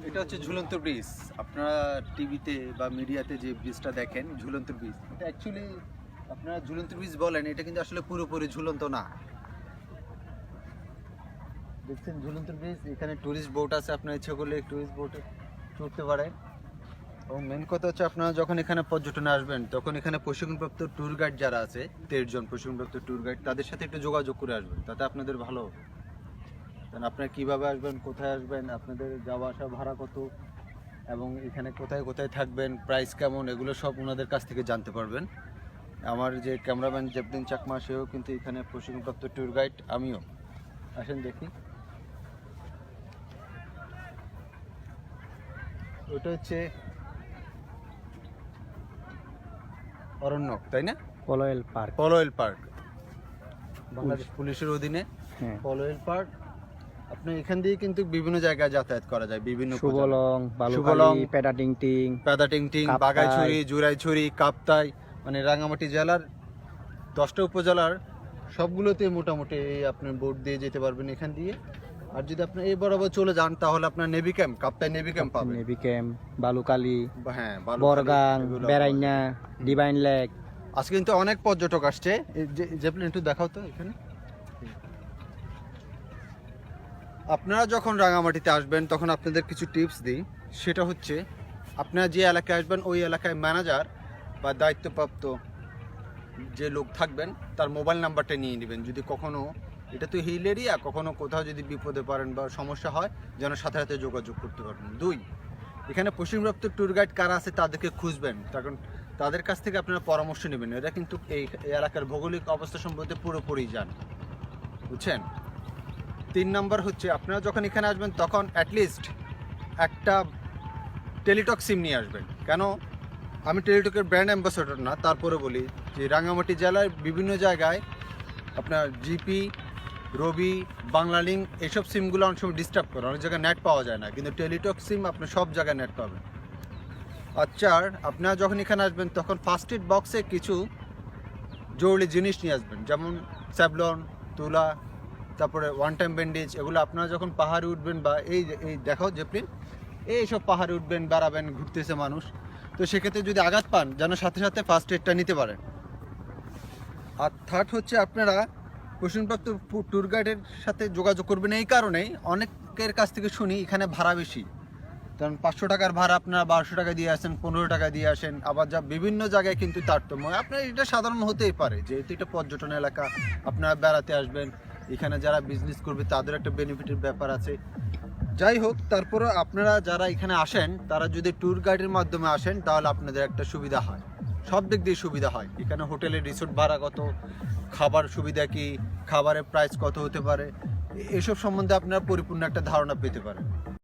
এটা হচ্ছে ঝুলন্ত ব্রিজ। আপনারা টিভিতে বা মিডিয়াতে যে ব্রিজটা দেখেন ঝুলন্ত ব্রিজ, এটা অ্যাকচুয়ালি আপনারা ঝুলন্ত ব্রিজ বলেন, এটা কিন্তু আসলে পুরোপুরি ঝুলন্ত না। দেখছেন ঝুলন্ত ব্রিজ, এখানে টুরিস্ট বোট আছে, আপনার ইচ্ছে করলে টুরিস্ট বোটে চড়তে পারেন। এবং মেন কথা হচ্ছে আপনারা যখন এখানে পর্যটনে আসবেন তখন এখানে প্রশিক্ষণপ্রাপ্ত ট্যুর গাইড যারা আছে 13 জন প্রশিক্ষণপ্রাপ্ত ট্যুর গাইড, তাদের সাথে একটু যোগাযোগ করে আসবেন, তাতে আপনাদের ভালো হবে। কারণ আপনারা কীভাবে আসবেন, কোথায় আসবেন, আপনাদের যাওয়া আসা ভাড়া কত, এবং এখানে কোথায় কোথায় থাকবেন, প্রাইস কেমন, এগুলো সব ওনাদের কাছ থেকে জানতে পারবেন। আমার যে ক্যামেরাম্যান জেবদিন চাকমা, সেও কিন্তু এখানে প্রশিক্ষণপ্রাপ্ত ট্যুর গাইড, আমিও। আসেন দেখি। ওটা হচ্ছে অরণ্যক, তাই না? পলয়েল পার্ক। পলয়েল পার্ক বাংলাদেশ পুলিশের অধীনে হ্যাঁ। পলয়েল পার্ক। আপনি এখান দিয়ে কিন্তু বিভিন্ন জায়গায় যাতায়াত করা যায়, বিভিন্ন সুবলং, সুবলং, বালুখালী, পেডাটিংটিং, পেদাটিংটিং, কাপ্তাই, বাগাইছড়ি, জুরাইছড়ি, কাপ্তাই, মানে রাঙামাটি জেলার 10টা উপজেলার সবগুলোতে মোটামুটি আপনি বোট দিয়ে যেতে পারবেন এখান দিয়ে। আর যদি আপনি এই বরাবর চলে যান তাহলে আপনার navy camp, Kaptai navy camp পাবেন। নেভি ক্যাম্প, বালুখালী, হ্যাঁ, বরগাং, বেড়াইনা, ডিভাইন লেক। আজকে কিন্তু অনেক পর্যটক আসছে। জেপলিন একটু দেখাও তো এখানে। আপনারা যখন রাঙামাটিতে আসবেন তখন আপনাদের কিছু টিপস দিই। সেটা হচ্ছে আপনারা যে এলাকায় আসবেন ওই এলাকায় ম্যানেজার বা দায়িত্বপ্রাপ্ত যে লোক থাকবেন তার মোবাইল নাম্বারটা নিয়ে নেবেন। যদি কখনো, এটা তো হিল এরিয়া, কখনো কোথাও যদি বিপদে পড়েন বা সমস্যা হয় যেন সাথে সাথে যোগাযোগ করতে পারবেন। 2, এখানে প্রশিক্ষণপ্রাপ্ত ট্যুর গাইড কারা আছে তাদেরকে খুঁজবেন, কারণ তাদের কাছ থেকে আপনারা পরামর্শ নেবেন। এরা কিন্তু এই এলাকার ভৌগোলিক অবস্থা সম্বন্ধে পুরোপুরি জানে, বুঝছেন? 3 নাম্বার হচ্ছে আপনারা যখন এখানে আসবেন তখন অ্যাটলিস্ট একটা টেলিটক সিম নিয়ে আসবেন। কেন? আমি টেলিটকের ব্র্যান্ড অ্যাম্বাসেডর না, তারপরে বলি যে রাঙামাটি জেলার বিভিন্ন জায়গায় আপনার জিপি, রবি, বাংলালিংক এইসব সিমগুলো অনেক সময় ডিস্টার্ব করে, অনেক জায়গায় নেট পাওয়া যায় না, কিন্তু টেলিটক সিম আপনি সব জায়গায় নেট পাবেন। আর 4, আপনারা যখন এখানে আসবেন তখন ফার্স্ট এড বক্সে কিছু জরুরি জিনিস নিয়ে আসবেন, যেমন স্যাভলন, তুলা, তারপরে ওয়ান টাইম ব্যান্ডেজ। এগুলো আপনারা যখন পাহাড়ে উঠবেন বা এই দেখাও জেপলিন, এইসব পাহাড়ে উঠবেন, বেড়াবেন, ঘুরতেছে মানুষ, তো সেক্ষেত্রে যদি আঘাত পান যেন সাথে সাথে ফার্স্ট এডটা নিতে পারেন। আর 3rd হচ্ছে আপনারা প্রশিক্ষণপ্রাপ্ত ট্যুর গাইডের সাথে যোগাযোগ করবেন এই কারণেই, অনেকের কাছ থেকে শুনি এখানে ভাড়া বেশি, কারণ 500 টাকার ভাড়া আপনারা 1200 টাকা দিয়ে আসেন, 15 টাকা দিয়ে আসেন, আবার যা বিভিন্ন জায়গায় কিন্তু তারতম্য। আপনার এটা সাধারণ হতেই পারে, যেহেতু এটা পর্যটন এলাকা, আপনারা বেড়াতে আসবেন, এখানে যারা বিজনেস করবে তাদের একটা বেনিফিটের ব্যাপার আছে। যাই হোক, তারপরে আপনারা যারা এখানে আসেন তারা যদি ট্যুর গাইডের মাধ্যমে আসেন তাহলে আপনাদের একটা সুবিধা হয়, সব দিক দিয়ে সুবিধা হয়। এখানে হোটেলের রিসোর্ট ভাড়া কত, খাবার সুবিধা কি, খাবারের প্রাইস কত হতে পারে, এসব সম্বন্ধে আপনারা পরিপূর্ণ একটা ধারণা পেতে পারেন।